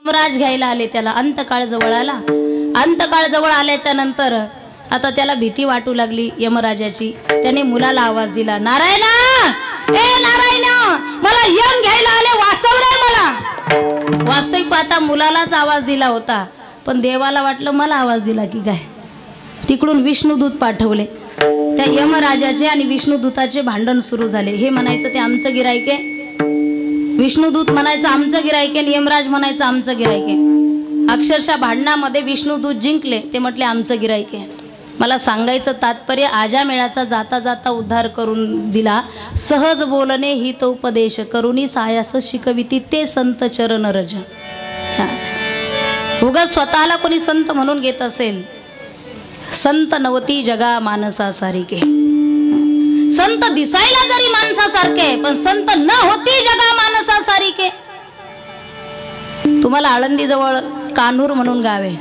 यमराज घ्यायला आले त्याला. अंतकाळ जवळ आला. अंतकाळ जवळ आल्याच्या नंतर आता त्याला भीती वाटू लागली यमराजाची. त्याने मुलाला आवाज दिला, नारायणा, ए नारायणा, मला यम घ्यायला आले, वाचव रे मला. वास्तविक पाहता मुलालाच आवाज दिला होता, पण देवाला वाटलं मला आवाज दिला की काय. तिकडून विष्णुदूत पाठवले. त्या यमराजाचे आणि विष्णुदूताचे भांडण सुरू झाले. हे म्हणायचं ते आमचं गिराईक आहे, विष्णुदूत म्हणायचं आमचं गिराईक आहे, यमराज म्हणायचं आमचं गिराईक आहे. अक्षरशः भांडणामध्ये विष्णुदूत जिंकले. ते म्हटले आमचं गिराईक आहे. मला सांगायचं तात्पर्य, आजामेळाचा जाता जाता उद्धार करून दिला. सहज बोलणे हित उपदेश करुणी सायास शिकविती ते संत चरण रज. उगाच स्वतःला कोणी संत म्हणून घेत असेल, संत नवती जगा मानसा सारिके. संत दिसायला जरी माणसासारखे पण संत न होती जगा मानसा सारिके. तुम्हाला आळंदी जवळ कान्हूर म्हणून गाव आहे,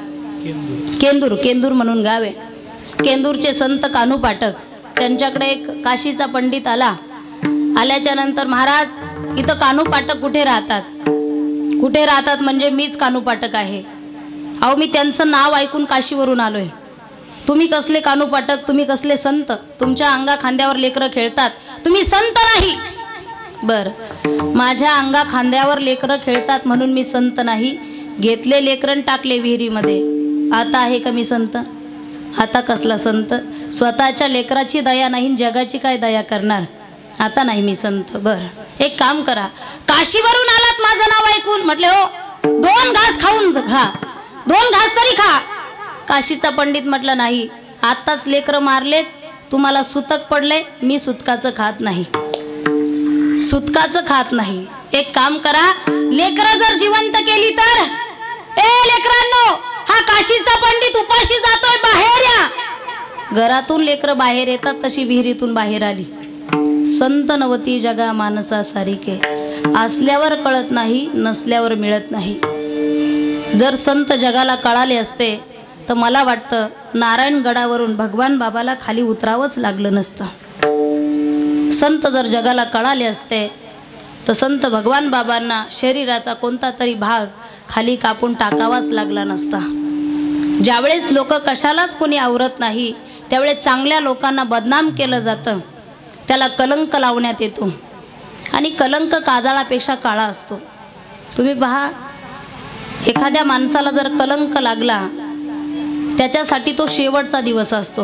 केंदूर म्हणून गाव आहे. केंदूरचे संत कान्हू पाठक, त्यांच्याकडे एक काशीचा पंडित आला. आल्याच्या नंतर, महाराज इथं कान्हू पाठक कुठे राहतात? कुठे राहतात म्हणजे मीच कान्हू पाठक आहे. अहो मी त्यांचं नाव ऐकून काशीवरून आलोय. तुम्ही कसले कान्हू पाठक, तुम्ही कसले संत? तुमच्या अंगा खांद्यावर लेकरं खेळतात, तुम्ही संत नाही. बर, माझ्या अंगा खांद्यावर लेकरं खेळतात म्हणून मी संत नाही. घेतले लेकरं टाकले विहिरीमध्ये, आता आहे का मी संत? आता कसला संत? स्वतःच्या लेकराची दया नाही, जगाची काय दया करणार? आता नाही मी संत. बर, एक काम करा, काशीवरून आलात माझं नाव ऐकून, म्हटले हो 2 घास खाऊन खा, 2 घास तरी खा. काशीचा पंडित म्हटलं नाही, आताच लेकरं मारलेत, तुम्हाला सुतक पडले, मी सुतकाचं खात नाही, सुतकाचं खात नाही. एक काम करा, लेकरं जर जिवंत केली तर, ए लेकरांनो, हा काशीचा पंडित उपाशी जातोय, बाहेर या. घरातून लेकरं बाहेर येतात तशी विहिरीतून बाहेर आली. संत नवती जगा मानसा सारिके. असल्यावर कळत नाही, नसल्यावर मिळत नाही. जर संत जगाला कळाले असते तर मला वाटतं नारायणगडावरून भगवान बाबाला खाली उतरावंच लागलं नसतं. संत जर जगाला कळाले असते तर संत भगवान बाबांना शरीराचा कोणता तरी भाग खाली कापून टाकावाच लागला नसता. ज्यावेळेस लोक कशालाच कोणी आवरत नाही त्यावेळेस चांगल्या लोकांना बदनाम केलं जातं, त्याला कलंक लावण्यात येतो. आणि कलंक काजळापेक्षा काळा असतो. तुम्ही पहा, एखाद्या माणसाला जर कलंक लागला त्याच्यासाठी तो शेवटचा दिवस असतो.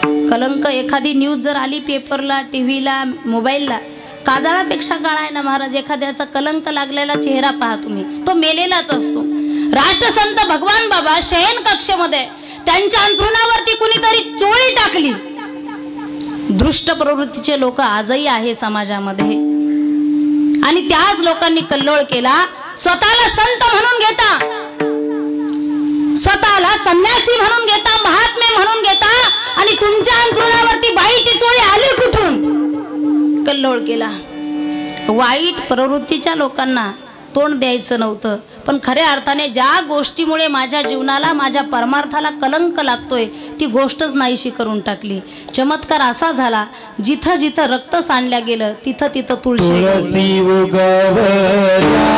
कलंक, एखादी न्यूज जर आली पेपरला, टीव्हीला, मोबाईलला, काजळापेक्षा काळा आहे ना महाराज. एखाद्याचा कलंक लागलेला चेहरा पहा तुम्ही, तो मेलेलाच असतो. राष्ट्रसंत भगवान बाबा शयन कक्षमध्ये त्यांच्या अंथरुणावरती कुणीतरी चोळी टाकली. दृष्ट प्रवृत्तीचे लोक आजही आहे समाजामध्ये, आणि त्याच लोकांनी कल्लोळ केला. स्वतःला संत म्हणून घेता, स्वतःला संन्यासी म्हणून घेता, महात्मे म्हणून घेता, आणि तुमच्या अंथरुणावरती बाईची चोळी आली कुठून? कल्लोळ केला. वाईट प्रवृत्तीच्या लोकांना तोंड द्यायचं नव्हतं, पण खऱ्या अर्थाने ज्या गोष्टीमुळे माझ्या जीवनाला, माझ्या परमार्थाला कलंक लागतोय ती गोष्टच नाहीशी करून टाकली. चमत्कार असा झाला, जिथं जिथं रक्त सांडल्या गेलं तिथं तिथं तुळशी उगवल्या.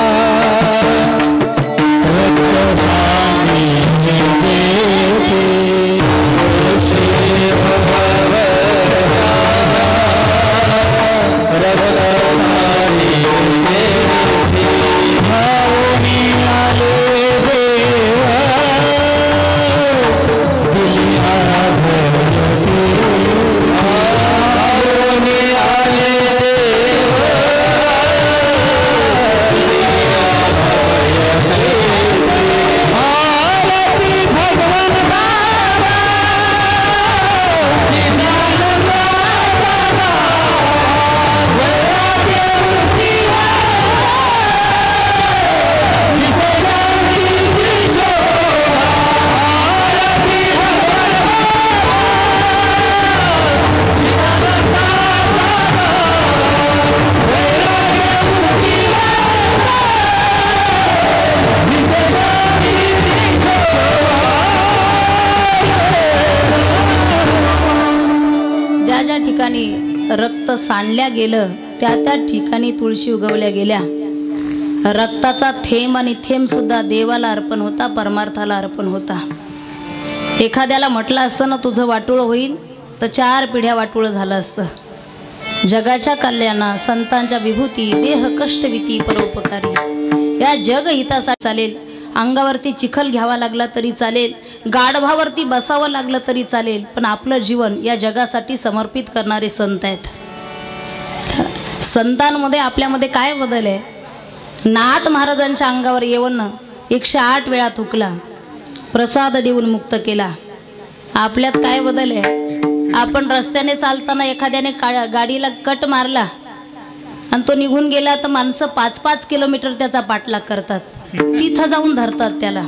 रक्त सांडल्या गेलं त्या त्या ठिकाणी तुळशी उगवल्या गेल्या. रक्ताचा थेंब आणि थेंब सुद्धा देवाला अर्पण होता, परमार्थाला अर्पण होता. एखाद्याला म्हटलं असतं ना तुझं वाटोळं होईल, तर 4 पिढ्या वाटोळं झालं असतं. जगाच्या कल्याणा संतांच्या विभूती, देह कष्टविती परोपकारी. या जग हितासाठी चालेल, अंगावरती चिखल घ्यावा लागला तरी चालेल, गाढवावरती बसावं लागलं तरी चालेल, पण आपलं जीवन या जगासाठी समर्पित करणारे संत आहेत. संतांमध्ये आपल्यामध्ये काय बदल आहे? नाथ महाराजांच्या अंगावर येऊन 108 वेळा थुकला, प्रसाद देऊन मुक्त केला. आपल्यात काय बदल आहे? आपण रस्त्याने चालताना एखाद्याने गाडीला कट मारला आणि तो निघून गेला तर माणसं 5-5 किलोमीटर त्याचा पाठलाग करतात, तिथं जाऊन धरतात, त्याला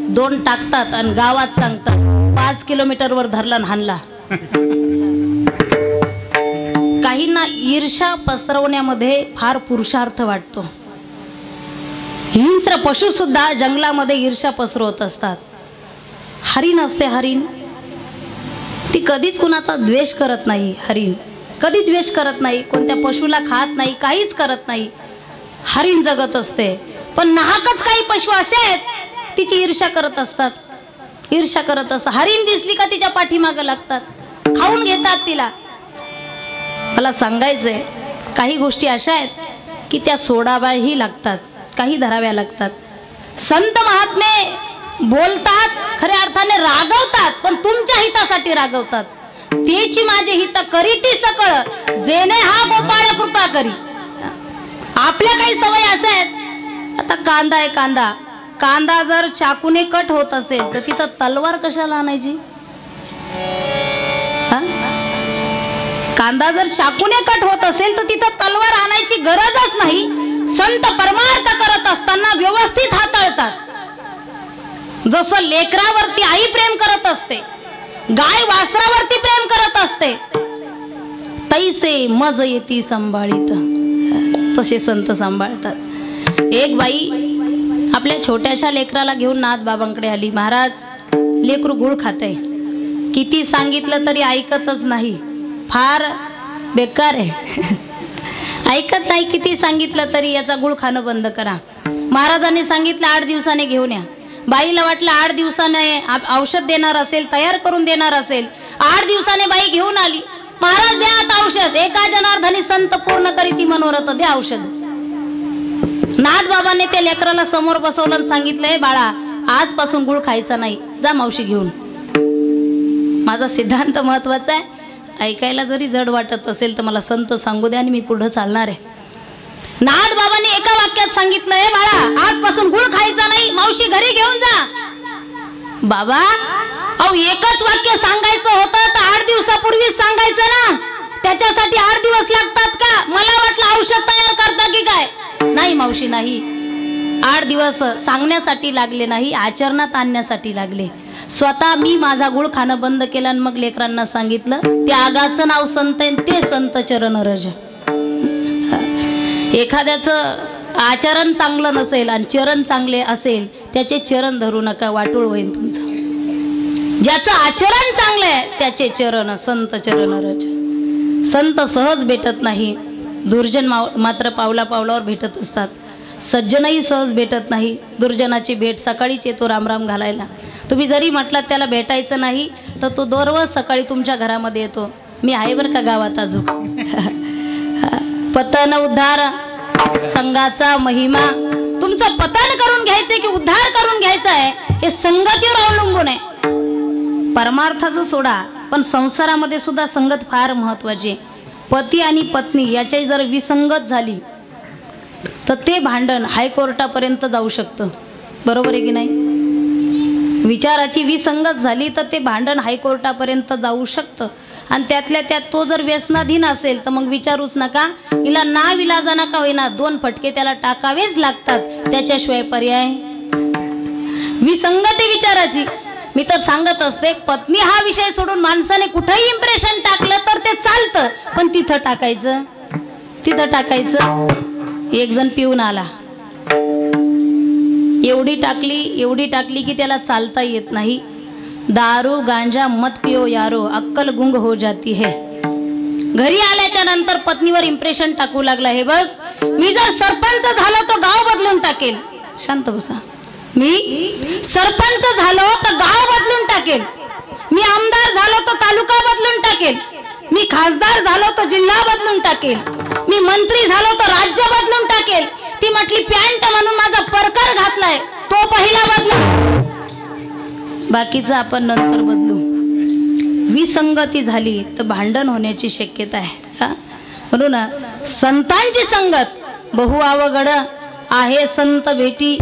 2 टाकतात आणि गावात सांगतात 5 किलोमीटरवर धरला आणि हाणला. काहींना ईर्ष्या पसरवण्यामध्ये फार पुरुषार्थ वाटतो. हिंस्र पशु सुद्धा जंगलामध्ये ईर्ष्या पसरवत असतात. हरिण असते, हरिण ती कधीच कुणाचा द्वेष करत नाही. हरिण कधी द्वेष करत नाही, कोणत्या पशुला खात नाही, काहीच करत नाही. हरिण जगत असते. पण नाहकच काही पशु असे आहेत तिची ईर्ष्या करत असतात, ईर्ष्या करत असतात. हरिण दिसली का तिच्या पाठीमागं लागतात, खाऊन घेतात तिला. मला सांगायचंय, काही गोष्टी अशा आहेत की त्या सोडाव्याही लागतात, काही धराव्या लागतात. संत महात्मे बोलतात, खऱ्या अर्थाने रागवतात, पण तुमच्या हितासाठी रागवतात. तेची माझे हित करी ती सकळ, जेने हा गोपाळ कृपा करी. आपल्या काही सवय असे आहेत. आता कांदा आहे, कांदा जर चाकूने कट होत असेल तर तिथं तलवार कशाला आणायची? कांदा जर चाकूने कट होत असेल तर तिथं तलवार आणायची गरजच नाही. संत परमार्थ करत असताना व्यवस्थित हाताळतात. जसं लेकरावरती आई प्रेम करत असते, गाय वासरावरती प्रेम करत असते, तैसे मज येती सांभाळीत, तसे संत सांभाळतात. एक बाई आपल्या छोट्याशा लेकराला घेऊन नाथ बाबांकडे आली. महाराज, लेकरू गुळ खाते, किती सांगितलं तरी ऐकतच नाही, फार बेकार आहे, ऐकत नाही, किती सांगितलं तरी याचा गुळ खाणं बंद करा. महाराजांनी सांगितलं 8 दिवसाने घेऊन या. बाईला वाटलं 8 दिवसाने औषध देणार असेल, तयार करून देणार असेल. 8 दिवसाने बाई घेऊन आली. महाराज द्या आता औषध, एका जनार्दनी संत पूर्ण करी ती मनोरथ, द्या औषध. नाथ बाबांनी त्या लेकराला समोर बसवलं आणि सांगितलं, हे बाळा, आजपासून गुळ खायचा नाही, जा मावशी घेऊन. माझा सिद्धांत महत्वाचा आहे. ऐकायला जरी जड वाटत असेल तर मला संत सांगू द्या आणि मी पुढे चालणार आहे. नाथ बाबांनी एका वाक्यात सांगितलं, हे बाळा, आजपासून गुळ खायचा नाही, मावशी घरी घेऊन जा. बाबा, अहो एकच वाक्य सांगायचं होतं तर 8 दिवसापूर्वीच सांगायचं ना, त्याच्यासाठी 8 दिवस लागतात का? मला वाटलं औषध तयार करता की काय. नाही मावशी, नाही, 8 दिवस सांगण्यासाठी लागले नाही, आचरणात आणण्यासाठी लागले. स्वतः मी माझा गुळ खाणं बंद केलं आणि मग लेकरांना सांगितलं, त्यागाचं नाव संत आहे, ते संत चरण रज. एखाद्याचं आचरण चांगलं नसेल आणि चरण चांगले असेल, त्याचे चरण धरू नका, वाटोळ होईल तुमचं. ज्याचं आचरण चांगलं आहे त्याचे चरण संत चरण रज. संत सहज भेटत नाही, दुर्जन मात्र पावला पावलावर भेटत असतात. सज्जनही सहज भेटत नाही. दुर्जनाची भेट सकाळीच येतो राम राम घालायला. तुम्ही जरी म्हटलात त्याला भेटायचं नाही तर तो दररोज सकाळी तुमच्या घरामध्ये येतो. मी आहे बरं का गावात अजून. पतन उद्धार संघाचा महिमा. तुमचं पतन करून घ्यायचंय की उद्धार करून घ्यायचा आहे हे संगतीवर अवलंबून आहे. परमार्थाचं सोडा, पण संसारामध्ये सुद्धा संगत फार महत्वाची. पती आणि पत्नी याची जर विसंगत झाली तर ते भांडण हायकोर्टापर्यंत जाऊ शकतं. बरोबर आहे की नाही? विचाराची विसंगत झाली तर ते भांडण हायकोर्टापर्यंत जाऊ शकतं. आणि त्यातल्या त्यात तो जर व्यसनाधीन असेल तर मग विचारूच नका. हिला ना विलाजाना का होईना 2 फटके त्याला टाकावेच लागतात, त्याच्याशिवाय पर्याय. विसंगती विचाराची. मी तर सांगत असते, पत्नी हा विषय सोडून माणसाने कुठेही इम्प्रेशन टाकलं तर ते चालतं, पण तिथं टाकायचं, तिथं टाकायचं. एक जण पिऊन आला, एवढी टाकली की त्याला चालता येत नाही. दारू गांजा मत पियो यारो, अक्कल गुंग हो जाती है. घरी आल्याच्या नंतर पत्नीवर इम्प्रेशन टाकू लागला, हे बघ मी जर सरपंच झालो तर गाव बदलून टाकेल. शांत बसा. मी सरपंच झालो तर गाव बदलून टाकेल. मी आमदार झालो तर तालुका बदलून टाकेल. मी खासदार झालो तर जिल्हा बदलून टाकेल. मी मंत्री झालो तर राज्य बदलून टाकेल. ती म्हटली पॅन्ट म्हणून माझा परकर घातलाय तो पहिला बदलू, बाकीचं आपण नंतर बदलू. विसंगती झाली तर भांडण होण्याची शक्यता आहे. म्हणून संतांची संगत बहु अवघड आहे. संत भेटी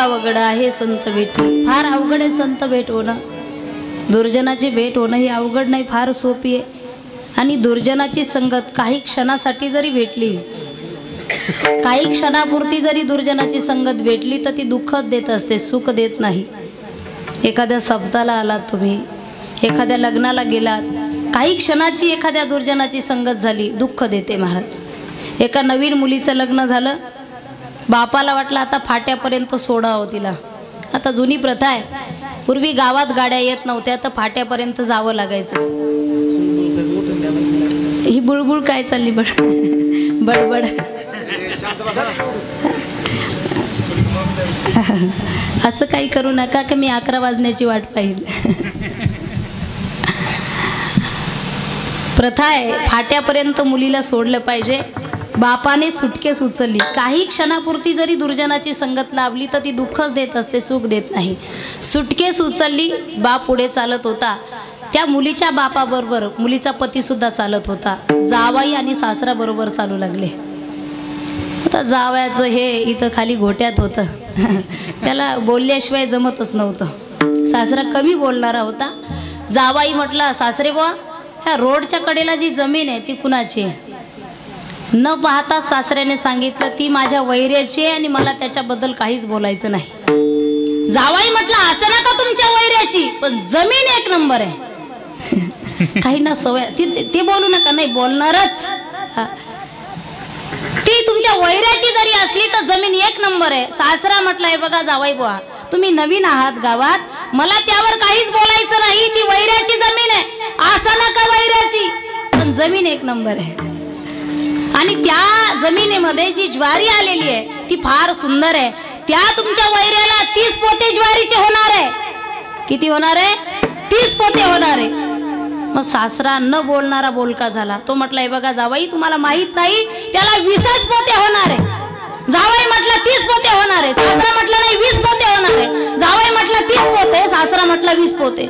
अवघड आहे संत भेटी. फार अवघड आहे संत भेट होणं. दुर्जनाची भेट होणं ही अवघड नाही, फार सोपी आहे. आणि दुर्जनाची संगत काही क्षणासाठी जरी भेटली, काही क्षणापुरती जरी दुर्जनाची संगत भेटली तर ती दुःख देत असते, सुख देत नाही. एखाद्या सप्ताला आलात तुम्ही, एखाद्या लग्नाला गेलात, काही क्षणाची एखाद्या दुर्जनाची संगत झाली, दुःख देते महाराज. एका नवीन मुलीचं लग्न झालं, बापाला वाटलं आता फाट्यापर्यंत सोडावं तिला. आता जुनी प्रथा आहे, पूर्वी गावात गाड्या येत नव्हत्या तर फाट्यापर्यंत जावं लागायचं. ही बुळबुळ काय चालली बडबड. असं काही करू नका की मी 11 वाजण्याची वाट पाहिल. प्रथा आहे, फाट्यापर्यंत मुलीला सोडलं पाहिजे. बापाने सुटकेस उचलली, काही क्षणापुरती जरी दुर्जनाची संगत लाभली तर ती दुःखच देत असते, सुख देत नाही. सुटकेस उचलली, बाप पुढे चालत होता. त्या मुलीच्या बापाबरोबर मुलीचा पती सुद्धा चालत होता. जावाई आणि सासरा बरोबर चालू लागले. आता जावयाचं हे इथं खाली घोट्यात होतं, त्याला बोलल्याशिवाय जमतच नव्हतं. सासरा कमी बोलणारा होता. जावाई म्हटला, सासरे बुवा, ह्या रोडच्या कडेला जी जमीन आहे ती कुणाची आहे? न पाहता सासऱ्याने सांगितलं, ती माझ्या वैऱ्याची आहे आणि मला त्याच्याबद्दल काहीच बोलायचं नाही. जावाई म्हटलं, असं नका तुमच्या वैऱ्याची, पण जमीन एक नंबर आहे. काही ना सवय, ते बोलू नका. नाही बोलणारच. ती तुमच्या वैऱ्याची जरी असली तर जमीन एक नंबर आहे. सासरा म्हटलंय, बघा जावाई बुवा, तुम्ही नवीन आहात गावात, मला त्यावर काहीच बोलायचं नाही. ती वैऱ्याची जमीन आहे, असं नका वैऱ्याची, पण जमीन एक नंबर आहे. आणि त्या जमिनीमध्ये जी ज्वारी आलेली आहे ती फार सुंदर आहे. त्या तुमच्या वैऱ्याला 30 पोते ज्वारीचे होणार आहे. किती होणार आहे? 30 पोते होणार आहे. मग सासरा न बोलणारा बोलका झाला. तो म्हटलाय, बघा जावाई, तुम्हाला माहित नाही, त्याला 20 पोते होणार आहे. जावाई म्हटलं 30 पोते होणार आहे. सासरा म्हटलं नाही, 20 पोते होणार आहे. जावाई म्हटलं 30 पोते, सासरा म्हटलं 20 पोते.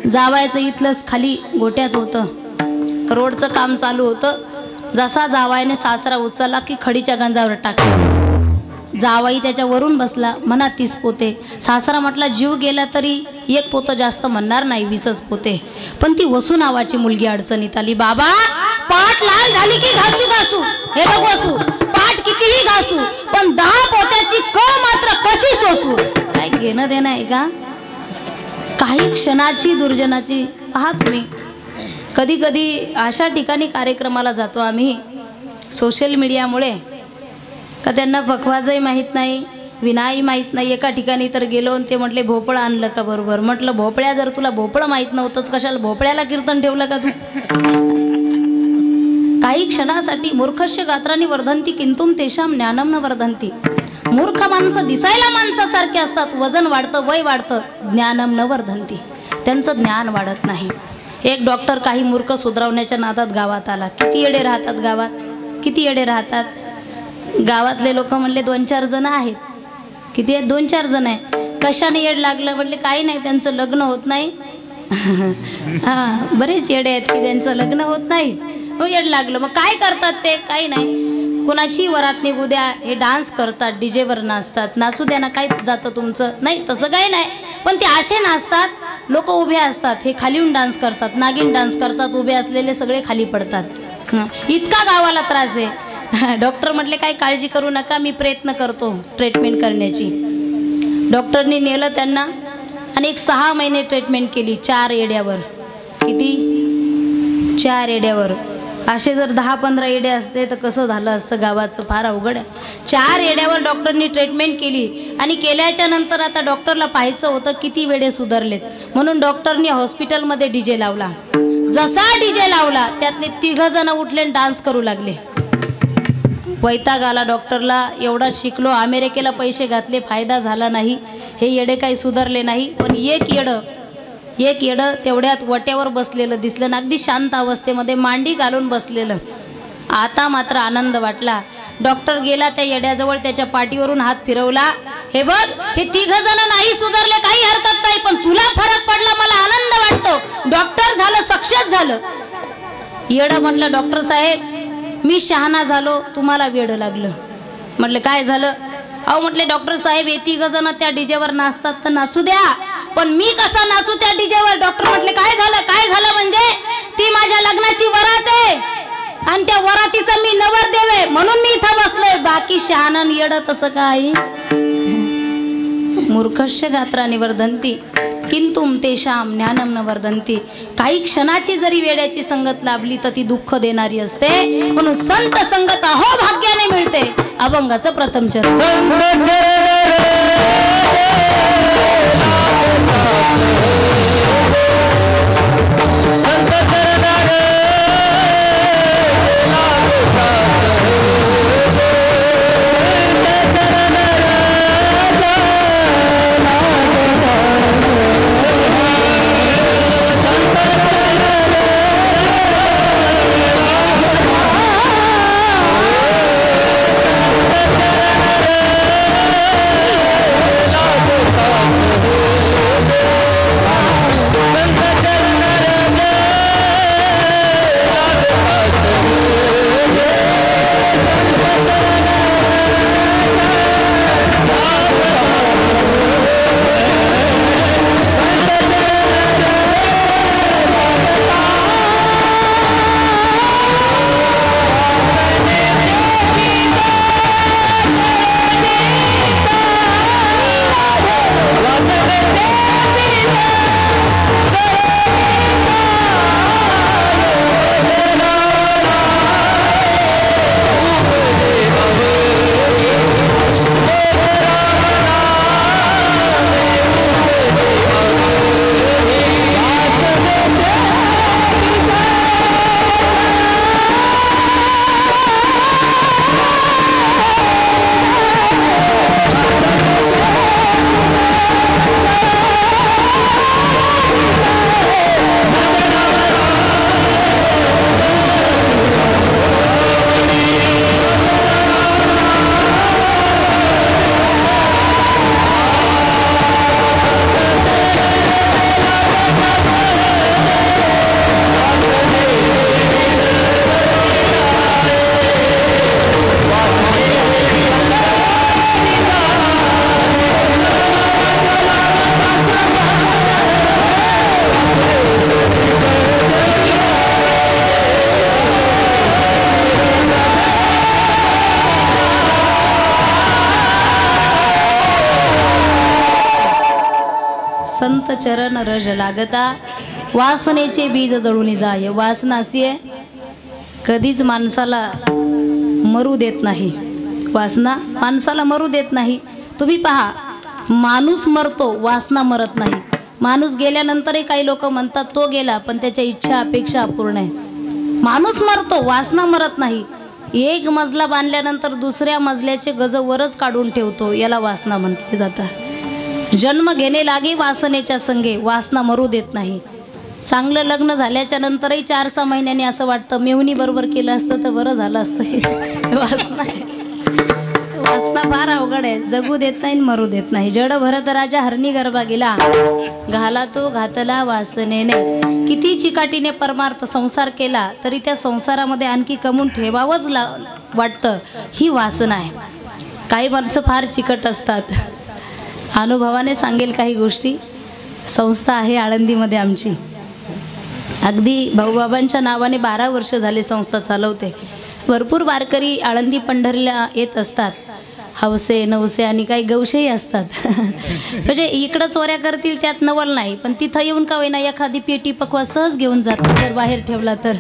जावायचं इथलंच खाली गोट्यात होतं, रोडचं काम चालू होतं. जसा जावाईने सासरा उचलला की खडीच्या गंजावर टाकला. जावाई त्याच्यावरून बसला, म्हणा 30 पोते. सासरा म्हटला, जीव गेला तरी 1 पोतं जास्त म्हणणार नाही, 20 पोते. पण ती वसू नावाची मुलगी अडचणीत आली. बाबा, पाठ लाल झाली की घासू घासू, हे बघ वसू, पाठ कितीही घासू, पण 10 पोत्याची कळ मात्र कशी सोसू. काय घेणं देणं आहे का? काही क्षणाची दुर्जनाची. पहा तुम्ही, कधी कधी अशा ठिकाणी कार्यक्रमाला जातो आम्ही, सोशल मीडियामुळे, का त्यांना पखवाजही माहीत नाही, विनाही माहीत नाही. एका ठिकाणी तर गेलो आणि ते म्हटले, भोपळा आणलं का? बरोबर. म्हटलं, भोपळ्या, जर तुला भोपळं माहीत नव्हतं तर कशाला भोपळ्याला कीर्तन ठेवलं का तू? काही क्षणासाठी मूर्खस्य गात्रांनी वर्धंती किंतुम तेषाम ज्ञानम न वर्धंती. मूर्ख माणसं दिसायला माणसासारखे असतात, वजन वाढतं, वय वाढतं, ज्ञानम न वर्धंती, त्यांचं ज्ञान वाढत नाही. एक डॉक्टर काही मूर्ख सुधरवण्याच्या नादात गावात आला. किती येडे राहतात गावात, किती येडे राहतात. गावातले लोक म्हणले 2-4 जण आहेत. किती आहेत? 2-4 जण आहे. कशाने येड लागलं? म्हटले काही नाही, त्यांचं लग्न होत नाही. हां, बरेच येडे आहेत की त्यांचं लग्न होत नाही, हो येड लागलं. मग काय करतात ते? काही नाही, कुणाची वरात निघू द्या, हे डान्स करतात, डीजेवर नाचतात, नाचू द्या ना, काय जातं तुमचं? नाही तसं काही नाही, पण ते असे नाचतात, लोक उभे असतात, हे खाली येऊन डान्स करतात, नागिन डान्स करतात, उभे असलेले सगळे खाली पडतात. इतका गावाला त्रास आहे. डॉक्टर म्हटले काही काळजी करू नका, मी प्रयत्न करतो ट्रीटमेंट करण्याची. डॉक्टरनी नेलं त्यांना आणि 6 महिने ट्रीटमेंट केली 4 येड्यावर. किती? 4 येड्यावर. असे जर 10-15 येडे असते तर कसं झालं असतं गावाचं? फार अवघड आहे. 4 येड्यावर डॉक्टरनी ट्रीटमेंट केली आणि केल्याच्या नंतर आता डॉक्टरला पाहायचं होतं किती वेडे सुधारलेत, म्हणून डॉक्टरनी हॉस्पिटलमध्ये डीजे लावला. जसा डीजे लावला त्यातले 3 जण उठले आणि डान्स करू लागले. वैताग आला डॉक्टरला. एवढा शिकलो, अमेरिकेला पैसे घातले, फायदा झाला नाही, हे येडे काही सुधारले नाही. पण एक येडं तेवढ्यात वट्यावर बसलेलं दिसलं ना, अगदी शांत अवस्थेमध्ये मांडी घालून बसलेलं. आता मात्र आनंद वाटला. डॉक्टर गेला त्या येड्याजवळ, त्याच्या पाठीवरून हात फिरवला. हे बघ, हे 3 जण नाही सुधारले, काही हरकत नाही, पण तुला फरक पडला, मला आनंद वाटतो. डॉक्टर झालं, सक्सेस झालं. येडं म्हटलं, डॉक्टर साहेब मी शहाणा झालो, तुम्हाला वेड लागलं. म्हटलं काय झालं? अहो म्हटले, डॉक्टर साहेब हे 3 जण त्या डीजेवर नाचतात तर नाचू द्या, पण मी कसा नाचू त्या डीजेवर? डॉक्टर म्हटले काय झालं? काय झालं म्हणजे? ती माझ्या लग्नाची वरात आहे आणि त्या वरातीचा मी नवरदेव आहे, म्हणून मी इथं बसलोय. बाकी शहाणा येडं तसं काय? मूर्खस्य गात्रा निवर्धन्ति किंतुम तेषाम ज्ञानम न वर्धन्ति. काही क्षणाची जरी वेड्याची संगत लाभली तर ती दुःख देणारी असते, म्हणून संत संगत अहो भाग्याने मिळते. अभंगाचं प्रथम चरण. संत चरण रज लागता वासनेचे बीज जळून जाय. वासना अशी आहे कधीच माणसाला मरू देत नाही. वासना माणसाला मरू देत नाही. तुम्ही पहा, माणूस मरतो, वासना मरत नाही. माणूस गेल्यानंतरही काही लोक म्हणतात तो गेला, पण त्याच्या इच्छा अपेक्षा अपूर्ण आहे. माणूस मरतो, वासना मरत नाही. एक मजला बांधल्यानंतर दुसऱ्या मजल्याचे गज वरच काढून ठेवतो, याला वासना म्हटले जातं. जन्म घेणे लागे वासनेच्या संगे, वासना मरू देत नाही. चांगलं लग्न झाल्याच्या नंतरही 4-6 महिन्यांनी असं वाटतं मेहुणी बरोबर केलं असतं तर बरं झालं असतं. वासना फार अवघड आहे, जगू देत नाही मरू देत नाही. जड भरत राजा हरणी गर्भा गेला, घाला तो घातला वासनेने. किती चिकाटीने परमार्थ संसार केला तरी त्या संसारामध्ये आणखी कमवून ठेवावंच वाटतं, ही वासना आहे. काही माणसं फार चिकट असतात. अनुभवाने सांगेल काही गोष्टी. संस्था आहे आळंदीमध्ये आमची, अगदी भाऊबाबांच्या नावाने 12 वर्ष झाले संस्था चालवते. भरपूर वारकरी आळंदी पंढरीला येत असतात, हौसे नवसे आणि काही गवशेही असतात. म्हणजे इकडं चोऱ्या करतील त्यात नवल नाही, पण तिथं येऊन का होईना एखादी पेटी पकवा सहज घेऊन जातात जर बाहेर ठेवला तर.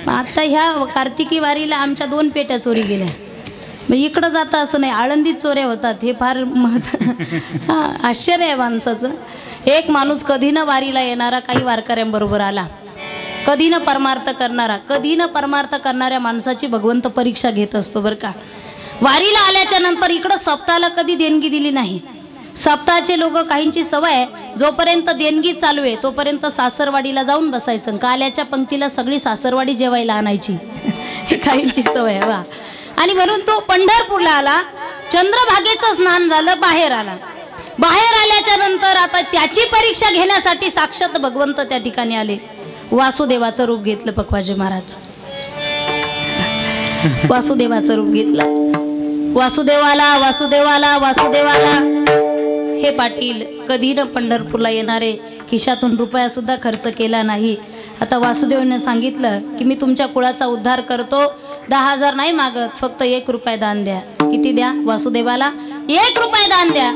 आता ह्या कार्तिकी वारीला आमच्या 2 पेट्या चोरी गेल्या. मग इकडं जातं असं नाही, आळंदीत चोऱ्या होतात. हे फार आश्चर्य आहे माणसाचं. एक माणूस कधी न वारीला येणारा काही वारकऱ्यांबरोबर आला, कधी न परमार्थ करणारा, कधी न परमार्थ करणाऱ्या माणसाची भगवंत परीक्षा घेत असतो बरं का. वारीला आल्याच्या नंतर इकडं सप्ताहाला कधी देणगी दिली नाही. सप्ताहाचे लोक काहींची सवय आहे, जोपर्यंत देणगी चालू आहे तोपर्यंत सासरवाडीला जाऊन बसायचं. काल्याच्या पंक्तीला सगळी सासरवाडी जेवायला आणायची. हे काहींची सवय आहे वा. आणि म्हणून तो पंढरपूरला आला, चंद्रभागेचं स्नान झालं, बाहेर आला. बाहेर आल्याच्या नंतर आता त्याची परीक्षा घेण्यासाठी साक्षात भगवंत त्या ठिकाणी आले. वासुदेवाचं रूप घेतलं पक्वाजी महाराज. वासुदेवाचं रूप घेतलं. वासुदेवाला वासुदेवाला वासुदेवाला. हे पाटील कधी न पंढरपूरला येणारे, खिशातून रुपया सुद्धा खर्च केला नाही. आता वासुदेवने सांगितलं की मी तुमच्या कुळाचा उद्धार करतो, 10,000 नाही मागत, फक्त 1 रुपया दान द्या. किती द्या वासुदेवाला? 1 रुपया दान द्या.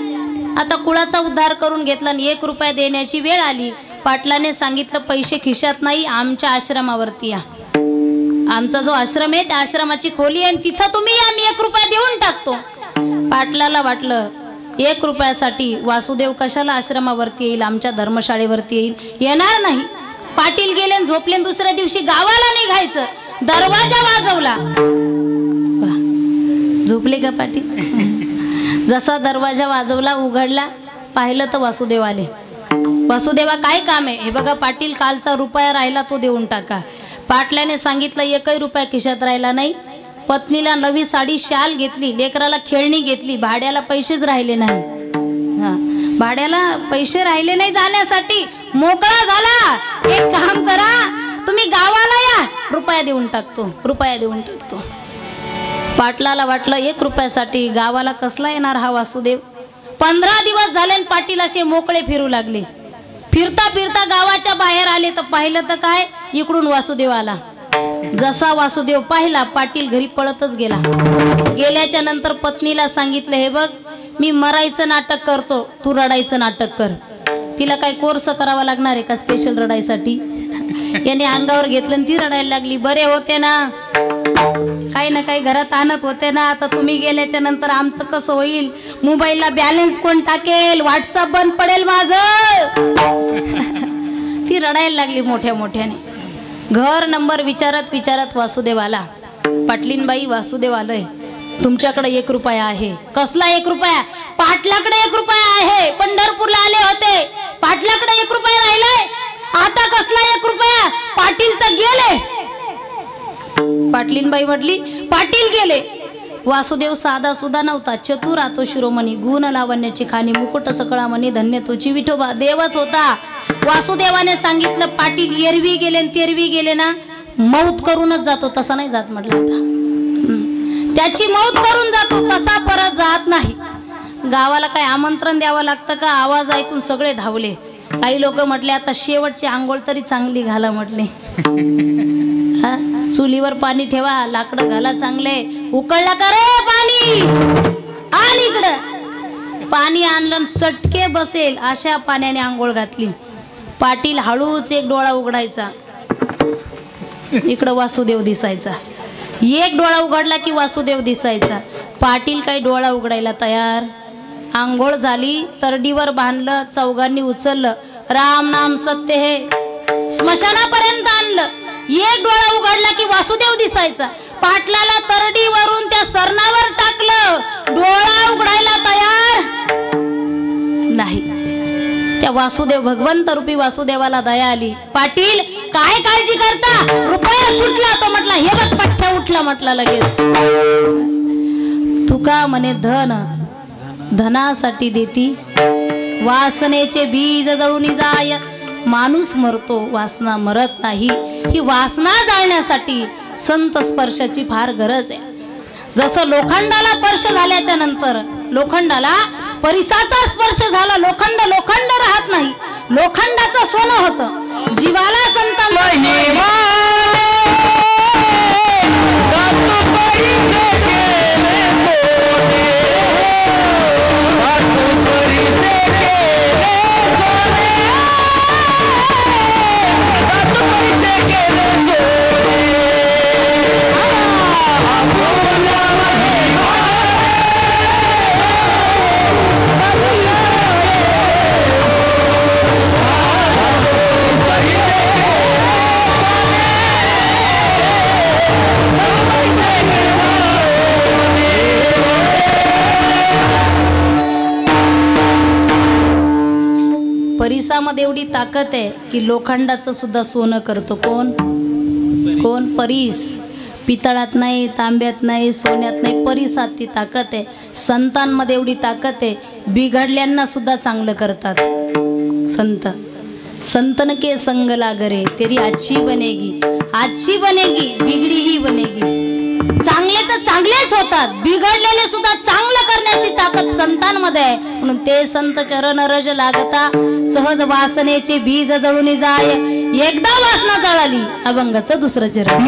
आता कुळाचा उद्धार करून घेतला आणि 1 रुपया देण्याची वेळ आली. पाटलाने सांगितलं पैसे खिशात नाही, आमच्या आश्रमावरती या. आमचा जो आश्रम आहे त्या आश्रमाची खोली आहे, तिथं तुम्ही या, मी 1 रुपया देऊन टाकतो. पाटलाला वाटलं 1 रुपयासाठी वासुदेव कशाला आश्रमावरती येईल, आमच्या धर्मशाळेवरती येईल, येणार नाही. पाटील गेले, झोपले. दुसऱ्या दिवशी गावाला निघायचं, दरवाजा वाजवला. झोपले का पाटील? जसा दरवाजा वाजवला, उघडला, पाहिलं तर वासुदेव आले. वासुदेवा काय काम आहे? हे बघा पाटील, कालचा रुपया राहिला तो देऊन टाका. पाटल्याने सांगितलं 1 रुपया खिशात राहिला नाही. पत्नीला नवी साडी शाल घेतली, लेकराला खेळणी घेतली, भाड्याला पैसेच राहिले नाही. भाड्याला पैसे राहिले नाही जाण्यासाठी. मोकळा झाला. एक काम करा, तुम्ही गावाला या, रुपया देऊन टाकतो, रुपया देऊन टाकतो. पाटलाला वाटलं 1 रुपयासाठी गावाला कसला येणार हा वासुदेव. 15 दिवस झाले पाटील असे मोकळे फिरू लागले. फिरता फिरता गावाच्या बाहेर आले तर पाहिलं तर काय, इकडून वासुदेव आला. जसा वासुदेव पाहिला, पाटील घरी पळतच गेला. गेल्याच्या नंतर पत्नीला सांगितलं, हे बघ मी मरायचं नाटक करतो, तू रडायचं नाटक कर. तिला काय कोर्स करावा लागणार आहे का स्पेशल रडायसाठी? याने अंगावर घेतलं आणि ती रडायला लागली. बरे होते ना, काही ना काही घरात आणत होते ना, आता तुम्ही गेल्याच्या नंतर आमचं कसं होईल? मोबाईलला बॅलन्स कोण टाकेल? व्हॉट्सअप बंद पडेल माझं. ती रडायला लागली मोठ्या मोठ्याने. घर नंबर विचारत विचारत वासुदेव आला. पाटलीनबाई वासुदेव आलंय, तुमच्याकडे 1 रुपया आहे. कसला 1 रुपया? पाटलाकडे 1 रुपया आहे. पंढरपूरला आले होते, पाटलाकडे 1 रुपया राहिलाय. आता कसला 1 रुपया? पाटील तर गेले. पाटलीनबाई म्हटली पाटील गेले. वासुदेव साधा सुद्धा नव्हता, चतुर आतो शिरोमणी, गुण लावण्याची खाणी, मुकुट सकळा मनी, धन्य तोची विठोबा. देवच होता. वासुदेवाने सांगितलं पाटील एरवी गेले आणि तेरवी गेले ना, मौत करूनच जातो, तसा नाही जात म्हटलं. आता त्याची मौत करून जातो, तसा परत जात नाही. गावाला काय आमंत्रण द्यावं लागतं का? आवाज ऐकून सगळे धावले. काही लोक म्हटले आता शेवटची आंघोळ तरी चांगली घाला म्हटले. चुलीवर पाणी ठेवा, लाकडं घाला चांगले. उकळला का रे पाणी? आण इकडं. पाणी आणलं, चटके बसेल अशा पाण्याने आंघोळ घातली. पाटील हळूच एक डोळा उघडायचा, इकडं वासुदेव दिसायचा. एक डोळा उघडला की वासुदेव दिसायचा. पाटील काही डोळा उघडायला तयार. आंघोळ झाली, तरडीवर बांधलं, चौघांनी उचललं, राम नाम सत्य हे, स्मशानापर्यंत आणलं. एक डोळा उघडला की वासुदेव दिसायचा. पाटलाला तरडीवरून त्या सरणावर टाकलं, डोळा उघडायला तयार नाही. त्या त्या वासुदेव भगवंत रूपी वासुदेवाला दया आली. पाटील काय काळजी करता, रुपया सुटला. तो म्हटला हे बघ पठ्ठ्या उठला म्हटला लगेच. तुका म्हणे धन धनासाठी देती, वासनेचे बीज जळून जाय. माणूस मरतो वासना मरत नाही. ही वासना जाळण्यासाठी संत स्पर्शाची फार गरज आहे. जसं लोखंडाला स्पर्श झाल्याच्या नंतर लोखंडाला परिसाचा स्पर्श झाला, लोखंड लोखंड राहत नाही, लोखंडाचं सोनं होतं. जीवाला संतांना परिसामध्ये एवढी ताकद आहे की लोखंडाचं सुद्धा सोनं करतो. कोण कोण? परीस. पितळात नाही, तांब्यात नाही, सोन्यात नाही, परिसात ती ताकद आहे. संतांमध्ये एवढी ताकद आहे, बिघडल्यांना सुद्धा चांगलं करतात संत. संतन के संग लागरे तेरी अच्छी बनेगी, अच्छी बनेगी, बिगड़ी ही बनेगी. चांगले तर चांगलेच होतात, बिघडलेले सुद्धा चांगलं करण्याची ताकद संतांमध्ये आहे. म्हणून ते संत चरण रज लागता, सहज वासनेचे बीज जळून जाय. एकदा वासना जळाली अभंगाचं दुसरं चरण.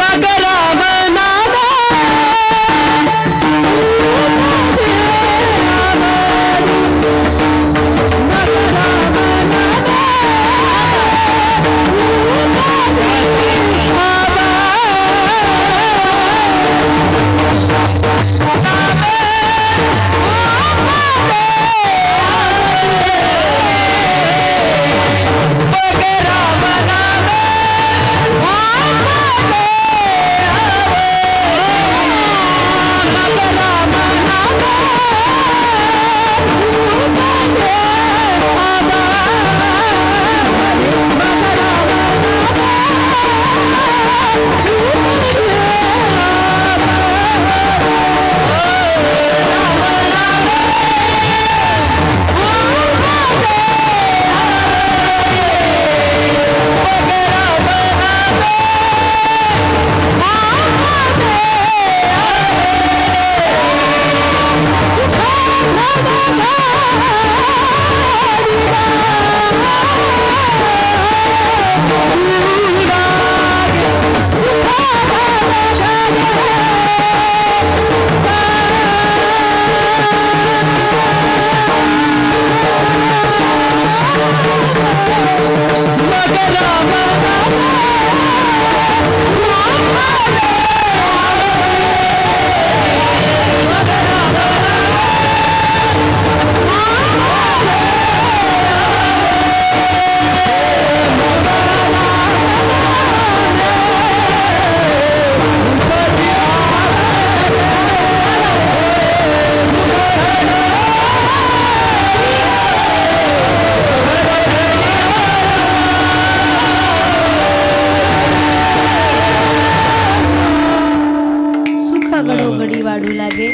वाढू लागे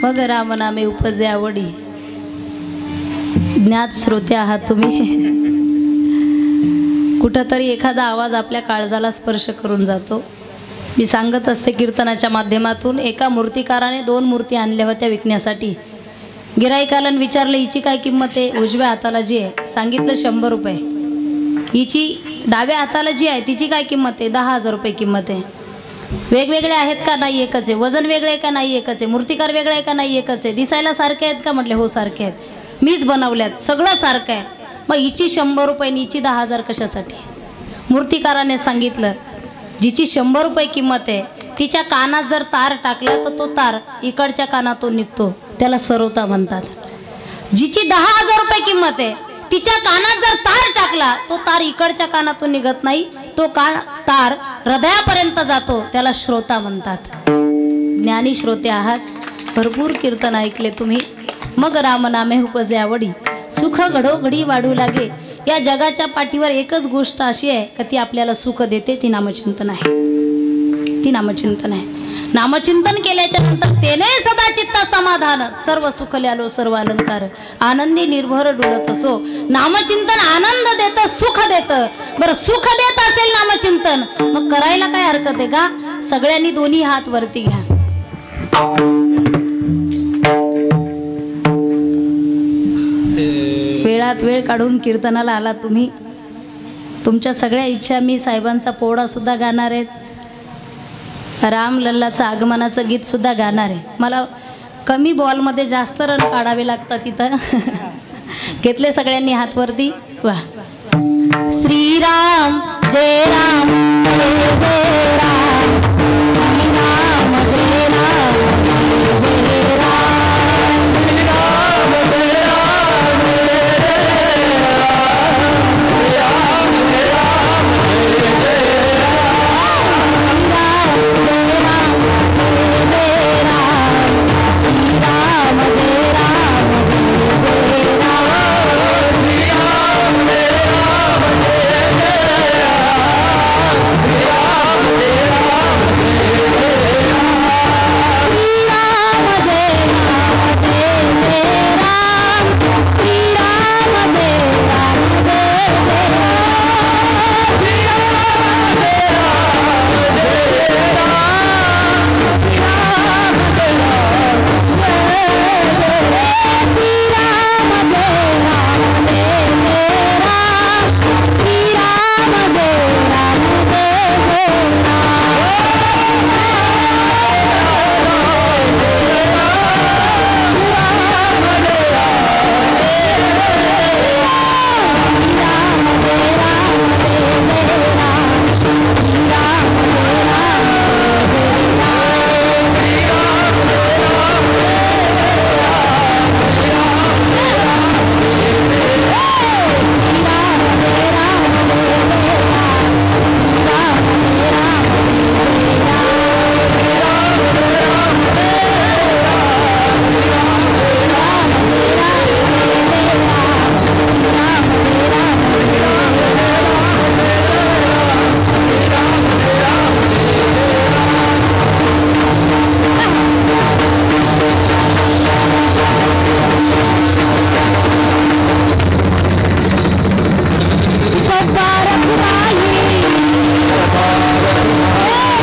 मग राम नामे उपजे आवडी. ज्ञात श्रोते आहात तुम्ही. कुठंतरी एखादा आवाज आपल्या काळजाला स्पर्श करून जातो. मी सांगत असते कीर्तनाच्या माध्यमातून, एका मूर्तिकाराने 2 मूर्ती आणल्या होत्या विकण्यासाठी. गिराईकाला विचारलं हिची काय किंमत आहे. उजव्या हाताला जी आहे सांगितलं 100 रुपये. हिची डाव्या हाताला जी आहे तिची काय किंमत आहे, 10,000 रुपये किंमत आहे. वेगवेगळे आहेत का, नाही एकच आहे. वजन वेगळे आहे का, नाही एकच आहे. मूर्तिकार वेगळा आहे का, नाही एकच आहे. दिसायला सारखे आहेत का, म्हटले हो सारखे आहेत. मीच बनवल्यात, सगळं सारखं आहे. मग हिची 100 रुपये आणि हिची 10,000 कशासाठी. मूर्तिकाराने सांगितलं जिची 100 रुपये किंमत आहे तिच्या कानात जर तार टाकला तर तो तार इकडच्या कानातून निघतो, त्याला सरवता म्हणतात. जिची 10,000 रुपये किंमत आहे तिच्या कानात जर तार टाकला तो तार इकडच्या कानातून निघत नाही, तो तार हृदयापर्यंत जातो, त्याला श्रोता म्हणतात. ज्ञानी श्रोते आहात, भरपूर कीर्तन ऐकले तुम्ही. मग राम नामे उपजे आवडी. सुख घडोघडी वाढू लागे. या जगाच्या पाठीवर एकच गोष्ट अशी आहे का ती आपल्याला सुख देते, ती नामचिंतन आहे. ती नामचिंतन आहे. नामचिंतन केल्याच्या नंतर तेने सदा चित्ता समाधान, सर्व सुख ल्यालो सर्व अलंकार, आनंदी निर्भर डुळत असो. नामचिंतन आनंद देतं, सुख देतं. बरं सुख देत असेल नामचिंतन, मग करायला काय हरकत आहे का? सगळ्यांनी दोन्ही हात वरती घ्या. वेळात वेळ काढून कीर्तनाला आला तुम्ही. तुमच्या सगळ्या इच्छा मी साहेबांचा पोवडा सुद्धा गाणार आहेत, राम लल्लाचं आगमनाचं गीत सुद्धा गाणार आहे. मला कमी बॉलमध्ये जास्त रन काढावे लागतात तिथं. घेतले सगळ्यांनी हात वरती. वा. श्रीराम जय राम जय जय राम, श्रीराम जय राम जय जय राम, श्रीराम जय राम जय जय राम, श्रीराम जय राम जय जय राम, श्रीराम जय राम जय जय राम, श्रीराम जय राम जय जय राम, श्रीराम जय राम जय जय राम, श्रीराम जय राम जय जय राम, श्रीराम जय राम जय जय राम, श्रीराम जय राम जय जय राम, श्रीराम जय राम जय जय राम, श्रीराम जय राम जय जय राम, श्रीराम जय राम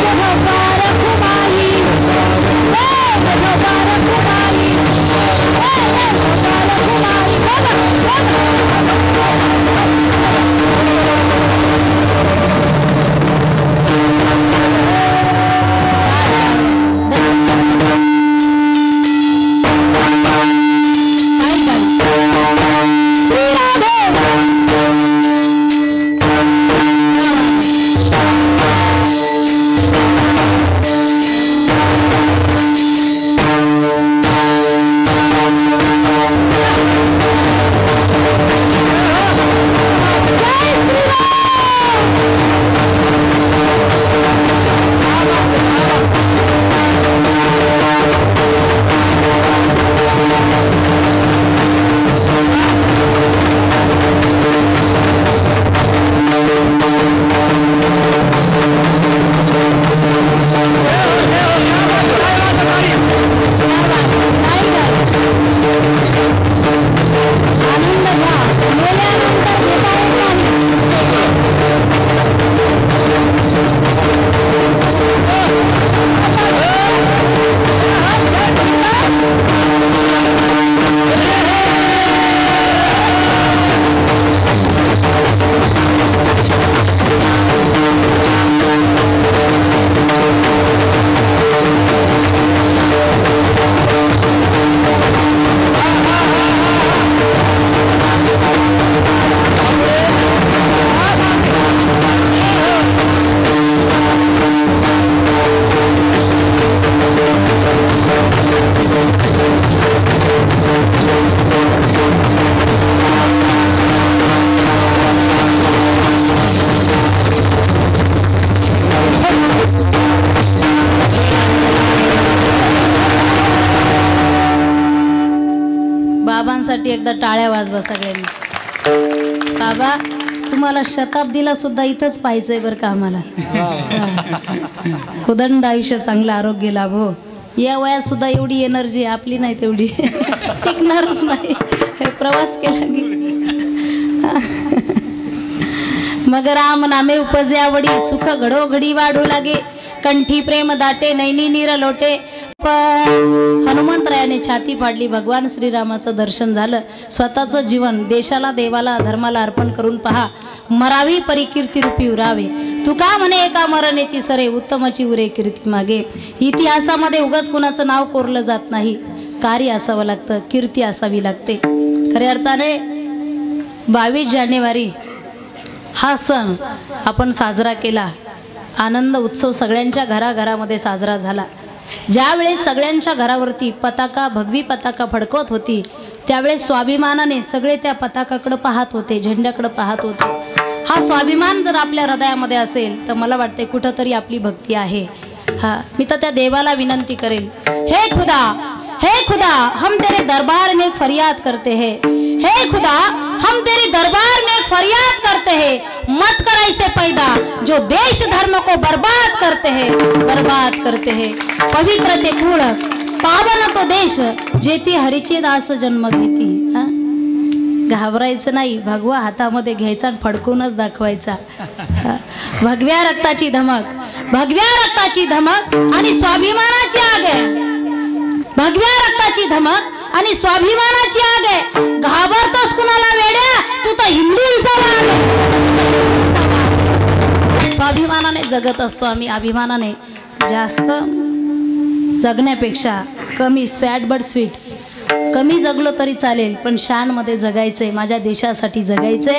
जय जय राम, श्रीराम जय राम जय जय बाबांसाठी एकदा टाळ्या वाजवा सगळ्यांनी. बाबा तुम्हाला शताब्दीला सुद्धा इथंच पाहिजे बरं का आम्हाला. उदंड आयुष्य, चांगलं आरोग्य लाभो. या वयात सुद्धा एवढी एनर्जी आपली नाही तेवढी टिकणारच नाही. प्रवास केला की मग राम नामे उपजे आवडी, सुख घडोघडी वाढू लागे, कंठी प्रेम दाटे, नैनी नीर लोटे. पण हनुमंतरायाने छाती फाडली. भगवान श्रीरामाचं दर्शन झालं. स्वतःचं जीवन देशाला, देवाला, धर्माला अर्पण करून पहा. मरावी परिकीर्ती रूपी उरावे. तुका म्हणे एका मरणेची सरे, उत्तमाची उरे कीर्ती मागे. इतिहासामध्ये उगाच कुणाचं नाव कोरलं जात नाही. कार्य असावं लागतं, कीर्ती असावी लागते. खऱ्या अर्थाने 22 जानेवारी हा सण आपण साजरा केला. आनंद उत्सव सगळ्यांच्या घराघरामध्ये साजरा झाला. ज्यावेळेस सगळ्यांच्या घरावरती पताका, भगवी पताका फडकवत होती, त्यावेळेस स्वाभिमानाने सगळे त्या पताकाकडे पाहत होते, झेंड्याकडे पाहत होते. हा स्वाभिमान जर आपल्या हृदयामध्ये असेल तर मला वाटते कुठंतरी आपली भक्ती आहे. हा, मी तर त्या देवाला विनंती करेल, हे खुदा हम तेरे दरबार में फरियाद करते हैं. हे खुदा हम तेरे दरबार में फरियाद करते हैं, मत कर ऐसे पैदा जो देश धर्म को बर्बाद करते हैं. पवित्र ते कुळ, पावन तो देश, जेती हरीचे दास जन्म घेती. घाबरायचं नाही, भगवा हातामध्ये घ्यायचा आणि फडकूनच दाखवायचा. भगव्या रक्ताची धमक आणि स्वाभिमानाची आग आहे. भगव्या रक्ताची धमक आणि स्वाभिमानाची आग आहे. घाबरतोस कुणाला वेड्या, तू तर हिंदूंचा वाघ. स्वाभिमानाने जगत असतो आम्ही. अभिमानाने जास्त जगण्यापेक्षा कमी, स्वॅट बट स्वीट, कमी जगलो तरी चालेल, पण शानमध्ये जगायचंय, माझ्या देशासाठी जगायचंय.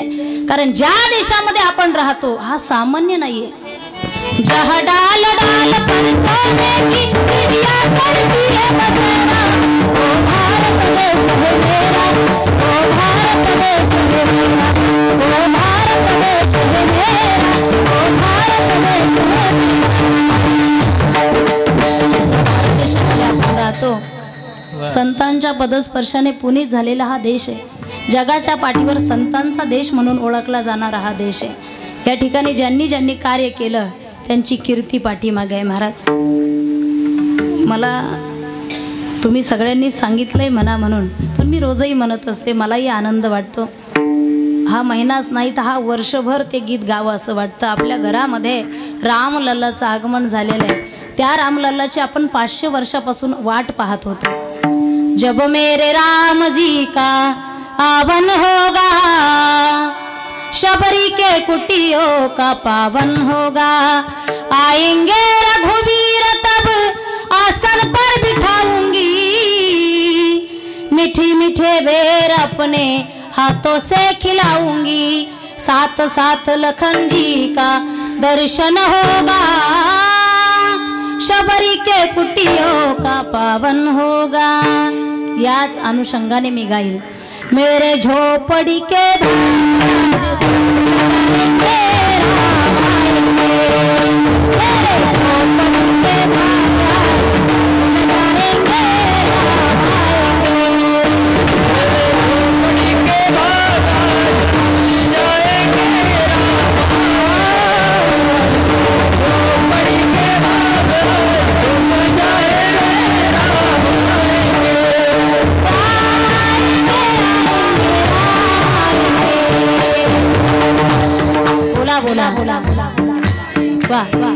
कारण ज्या देशामध्ये आपण राहतो हा सामान्य नाहीये. जहाँ डाल डाल पर सोने की चिड़िया करती है बसेरा, ओ भारत देश है मेरा, ओ भारत देश है मेरा, ओ भारत देश है मेरा, ओ भारत देश है मेरा. देशामध्ये आपण राहतो. संतांच्या पदस्पर्शाने पुनीत झालेला हा देश आहे. जगाच्या पाठीवर संतांचा देश म्हणून ओळखला जाणारा हा देश आहे. या ठिकाणी ज्यांनी ज्यांनी कार्य केलं त्यांची कीर्ती पाठीमागे आहे. महाराज, मला तुम्ही सगळ्यांनी सांगितलंय म्हणा म्हणून, पण मी रोजही म्हणत असते, मलाही आनंद वाटतो. हा महिनाच नाही तर हा वर्षभर ते गीत गावं असं वाटतं. आपल्या घरामध्ये रामलल्लाचं आगमन झालेलं आहे. त्या रामलल्लाची आपण 500 वर्षापासून वाट पाहत होतो. जब मेरे राम जी का आवन होगा, शबरी के कुटियों का पावन होगा, आएंगे रघुवीर तब आसन पर बिठाऊंगी, मीठी मीठे बेर अपने हाथों से खिलाऊंगी, साथ साथ लखन जी का दर्शन होगा, शबरी के कुटियों का पावन होगा. याच अनुषंगाने मी गाईल. मेरे झोपड़ी के बोला बोला बोला वाह वाह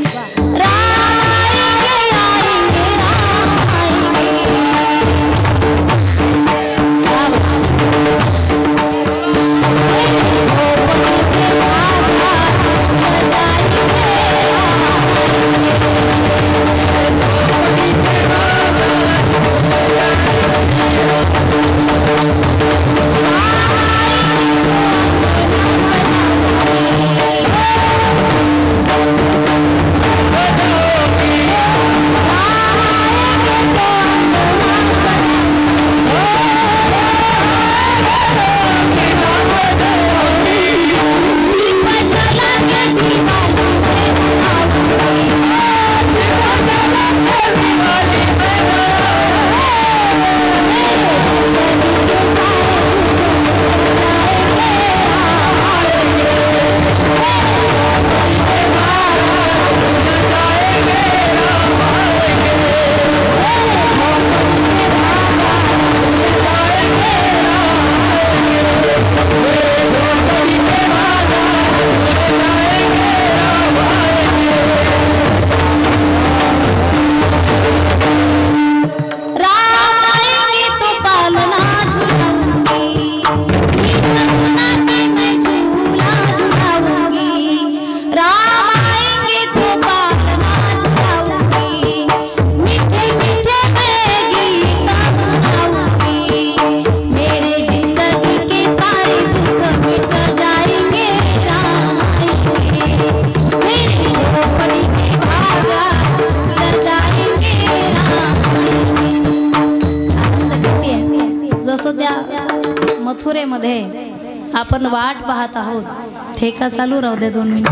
सध्या मथुरेमध्ये आपण वाट पाहत आहोत. ठेका चालू राहू दे 2 मिनिट.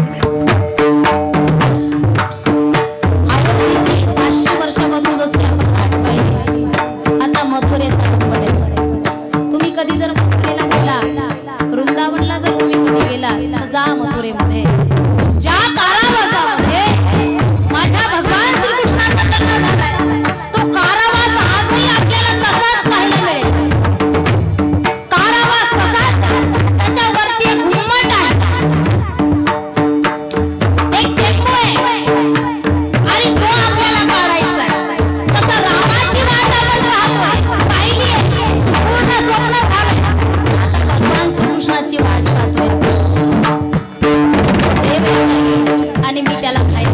500 वर्षापासून जशी आपण वाट पाहिली, आता मथुरेचा नंबर आहे. तुम्ही कधी जर मथुरेला गेला, वृंदावनला जर तुम्ही कधी गेला तर जा मथुरेमध्ये. ज्या कारावासामध्ये माझ्या भगवान श्रीकृष्णाचा जन्म झालाय, तो कारावास आजही आपल्याला तसाच पाहायला मिळेल. कारावास तसाच, त्याच्यावरती एक घुमट आहे, एक चेंबू आहे आणि तो आपल्याला काढायचा आहे. तसं रामाची वाट आपण पाहतोय, पाहिली आहे, पूर्ण स्वप्न झालं. आता भगवान श्रीकृष्णाची वाट पाहतोय. आणि मी त्याला खायला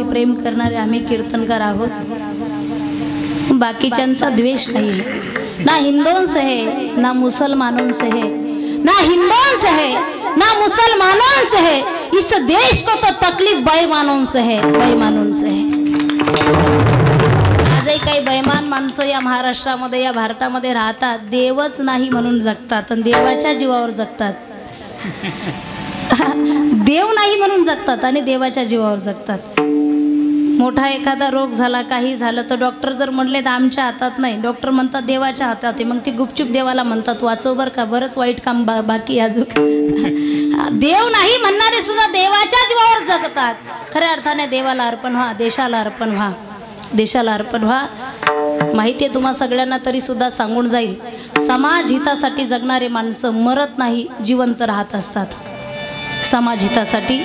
प्रेम करणारे आम्ही कीर्तनकार आहोत. बाकीच्यांचा द्वेष नहीं, ना हिंदों से है ना मुसलमानों से है, ना हिंदों से है ना मुसलमानों से है. इस देश को तो तकलीफ बेईमानों से है, बेईमानों से है. आजही काही बेईमान माणसं या महाराष्ट्रामध्ये, या भारतामध्ये राहतात. देवच नाही म्हणून जगतात आणि देवाच्या जीवावर जगतात. देव नाही म्हणून जगतात आणि देवाच्या जीवावर जगतात. मोठा एखादा रोग झाला, काही झालं तर डॉक्टर जर म्हणले तर आमच्या हातात नाही, डॉक्टर म्हणतात देवाच्या हातात आहे. मग ती गुपचूप देवाला म्हणतात वाचव बरं का, बरंच वाईट काम बाकी अजून. देव नाही म्हणणारे सुद्धा देवाच्या जीवावर जगतात. खऱ्या अर्थाने देवाला अर्पण व्हा, देशाला अर्पण व्हा, देशाला अर्पण व्हा. माहिती आहे तुम्हा सगळ्यांना, तरी सुद्धा सांगून जाईल. समाज हितासाठी जगणारे माणसं मरत नाही, जिवंत राहत असतात. समाज हितासाठी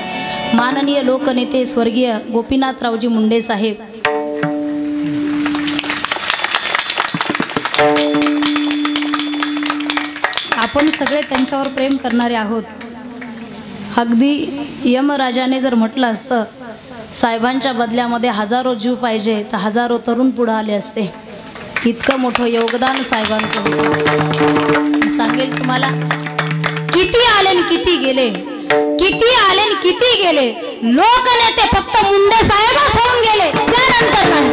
माननीय लोकनेते स्वर्गीय गोपीनाथरावजी मुंडे साहेब आपण सगळे त्यांच्यावर प्रेम करणारे आहोत. अगदी यमराजाने जर म्हटलं असतं साहेबांच्या बदल्यामध्ये हजारो जीव पाहिजे तर हजारो तरुण पुढे आले असते. इतकं मोठं योगदान साहेबांचं होतं. सांगेल तुम्हाला, किती आले आणि किती गेले, किती आले आणि किती गेले. लोकनेते फक्त मुंडे साहेबच होऊन गेले, त्यानंतर नाही.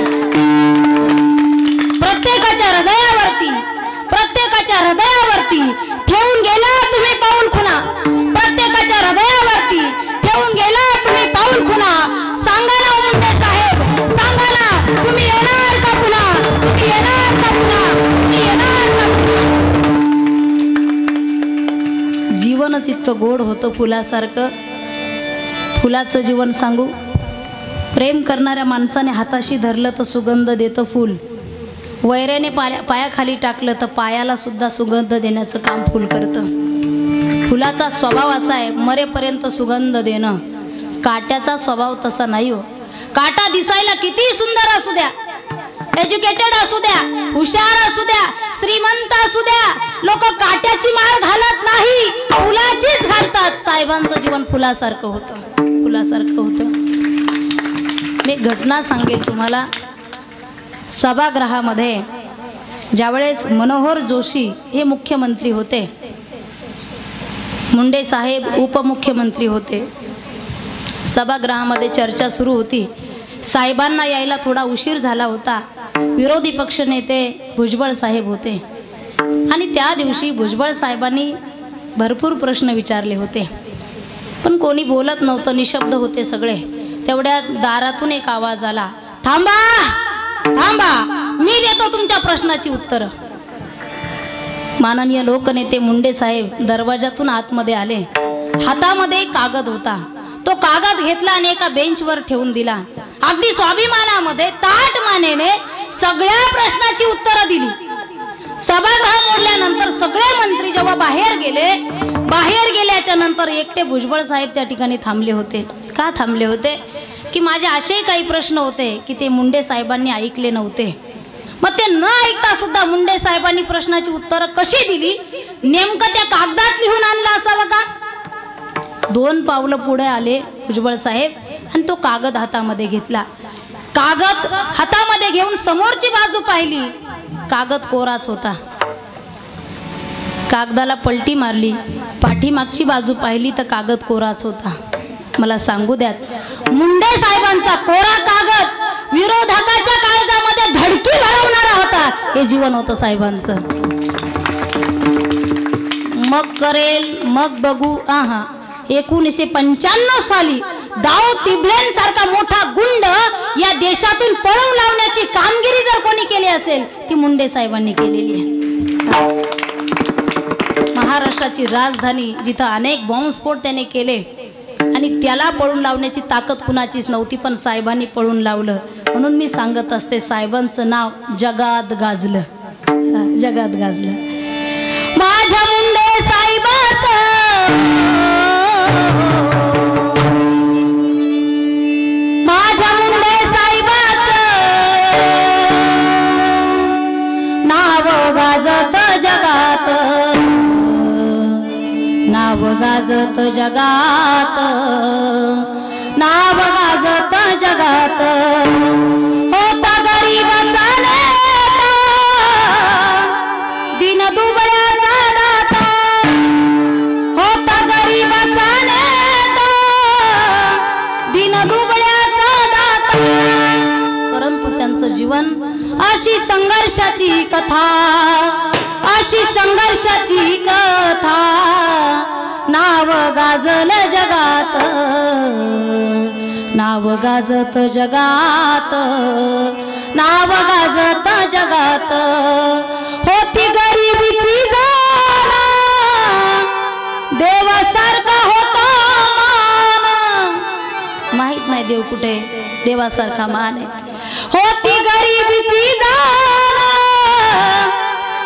प्रत्येकाच्या हृदयावरती, प्रत्येकाच्या हृदयावरती ठेवून गेला तुम्ही पाऊल खुणा. प्रत्येकाच्या हृदयावरती ठेवून गेला तुम्ही पाऊल खुणा. सांगा ना मुंडे साहेब, सांगा ना, तुम्ही येणार का पुन्हा, तुम्ही येणार का पुन्हा, तुम्ही येणार का पुन्हा. जीवनच इतकं गोड होतं फुलासारखं. फुलाचं जीवन सांगू, प्रेम करणाऱ्या माणसाने हाताशी धरलं तर सुगंध देतं फूल. वैऱ्याने पायाखाली टाकलं तर पायाला सुद्धा सुगंध देण्याचं काम फूल करतं. फुलाचा स्वभाव असा आहे मरेपर्यंत सुगंध देणं. काट्याचा स्वभाव तसा नाही हो. काटा दिसायला किती सुंदर असू द्या, एज्युकेटेड असू द्या, हुशार असू द्या, श्रीमंत असू द्या, लोक काट्याची माळ घालत नाही, फुलाचीच घालतात. साहेबांचं जीवन फुलासारखं होतं, फुलासारखं होतं. मी घटना सांगेल तुम्हाला. सभागृहामध्ये ज्यावेळेस मनोहर जोशी हे मुख्यमंत्री होते, मुंडे साहेब उपमुख्यमंत्री होते. सभागृहामध्ये चर्चा सुरू होती. साहेबांना यायला थोडा उशीर झाला होता. विरोधी पक्षनेते भुजबळ साहेब होते. आणि त्या दिवशी भुजबळ साहेबांनी भरपूर प्रश्न विचारले होते, पण कोणी बोलत नव्हतं, निशब्द होते सगळे. तेवढ्या दारातून एक आवाज आला, थांबा थांबा, मी देतो तुमच्या प्रश्नाची उत्तरं. माननीय लोकनेते मुंडे साहेब दरवाजातून आतमध्ये आले. हातामध्ये एक कागद होता. तो कागद घेतला आणि एका बेंचवर ठेवून दिला. अगदी स्वाभिमानामध्ये ताठ मानेने सगळ्या प्रश्नाची उत्तरं दिली. सभागृह मोडल्यानंतर सगळे मंत्री जेव्हा बाहेर गेले, बाहेर गेल्याच्या नंतर एकटे भुजबळ साहेब त्या ठिकाणी थांबले होते. का थांबले होते? की माझे असे काही प्रश्न होते की ते मुंडे साहेबांनी ऐकले नव्हते. मग ते न ऐकता सुद्धा मुंडे साहेबांनी प्रश्नाची उत्तरं कशी दिली, नेमकं त्या कागदात लिहून आणलं असावं का? 2 पावलं पुढे आले भुजबळ साहेब आणि तो कागद हातामध्ये घेतला. कागद हातामध्ये घेऊन समोरची बाजू पाहिली, कागद कोराच होता. कागदाला पलटी मारली, पाठीमागची बाजू पाहिली तर कागद कोराच होता. मला सांगू द्यात, मुंडे साहेबांचा कोरा कागद विरोधकाच्या काळजामध्ये धडकी भरवणारा होता. हे जीवन होतं साहेबांचं. मग करेल मग बघू. 1995 साली दाऊद तिबलेन सारखा मोठा गुंड या देशातून पळवून लावण्याची कामगिरी जर कोणी केली असेल ती मुंडे साहेबांनी केलेली आहे. महाराष्ट्राची राजधानी जिथं अनेक बॉम्बस्फोट त्याने केले आणि त्याला पळून लावण्याची ताकद कुणाचीच नव्हती, पण साहेबांनी पळून लावलं. म्हणून मी सांगत असते, साहेबांचं नाव जगात गाजलं, जगात गाजलं. माझ्या मुंडे साहेबाचं, माझ्या मुंडे साहेबाचं नाव गाजत जगात, नाव गाजत जगात, नाव गाजत जगात. होता गरीबाचा नेता, दिन दुबळ्याचा दाता. होता गरीबाचा नेता, दिन दुबळ्याचा दाता. परंतु त्यांचं जीवन अशी संघर्षाची कथा, अशी संघर्षाची कथा. नाव गाजलं जगात, नाव गाजत जगात, नाव गाजत जगात. होती गरिबीची जाण, देवासारखा होता मान. माहित नाही देव कुठे, देवासारखा मान आहे. होती गरिबीची जाण,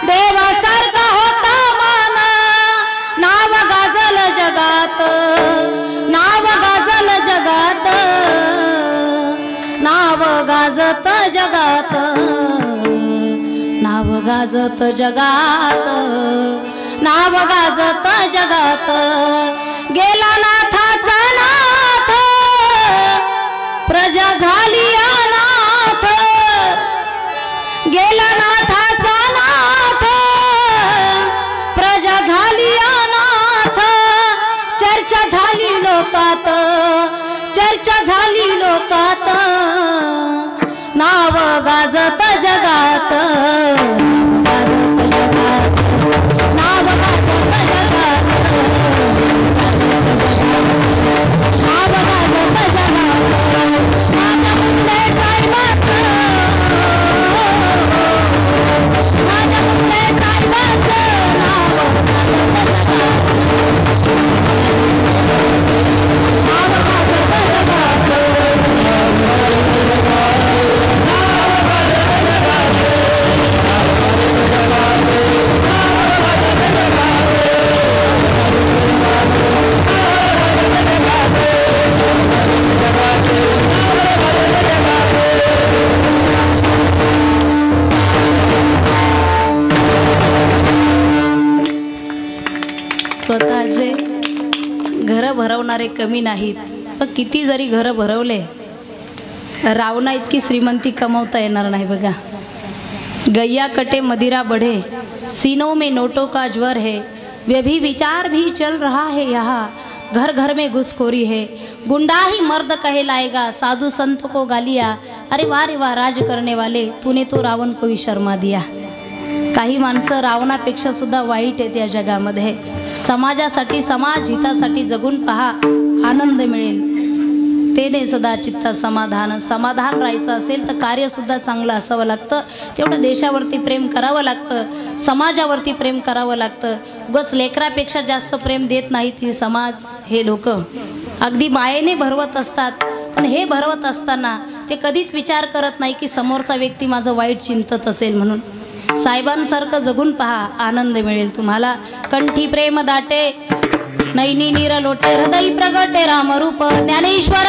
देवासारखा होता मान. नाव गाजल जगात, नाव गाजल जगात, नाव गाजत जगात, नाव गाजत जगात, नाव गाजत जगात. गेला नाथाचा नाथ, प्रजा झाली अनाथ. गेला नाथाचा नाथ, प्रजा झाली अनाथ. चर्चा झाली लोकात, चर्चा झाली लोकात. नाव गाजत जगात, नाव गाजत जगात, नाव गाजत जगात. माझ्या मुंडे साहेबाचं, माझ्या मुंडे साहेबाचं नाव गाजत जगात, नाव गाजत जगात. स्वतःचे घरं भरवणारे कमी नाहीत, पण किती जरी घरं भरवले रावणा इतकी श्रीमंती कमवता येणार नाही. बघा, गैया कटे मदिरा बढ़े, सीनों में नोटों का ज्वर है. वे भी विचार भी चल रहा है यहाँ, घर घर में घुसखोरी है. गुंडा ही मर्द कहे लाएगा, साधु संत को गालिया. अरे वाह रे वाह, राज करने वाले, तूने तो रावण को ही शर्मा दिया. काही माणसं रावणापेक्षा सुद्धा वाईट आहेत या जगामध्ये. समाजासाठी समाज हितासाठी जगून पहा, आनंद मिळेल. तेने सदा चित्ता समाधान. समाधान राहायचं असेल तर कार्यसुद्धा चांगलं असावं लागतं. तेवढं देशावरती प्रेम करावं लागतं, समाजावरती प्रेम करावं लागतं. उगाच लेकरापेक्षा जास्त प्रेम देत नाहीत ही समाज. हे लोक अगदी मायेने भरवत असतात, पण हे भरवत असताना ते कधीच विचार करत नाही की समोरचा व्यक्ती माझं वाईट चिंतत असेल म्हणून. साहेबांसारखं जगून पहा, आनंद मिळेल तुम्हाला. कंठी प्रेम दाटे, नैनी नीर लोटे, हृदय प्रगटे रामरूप ज्ञानेश्वर.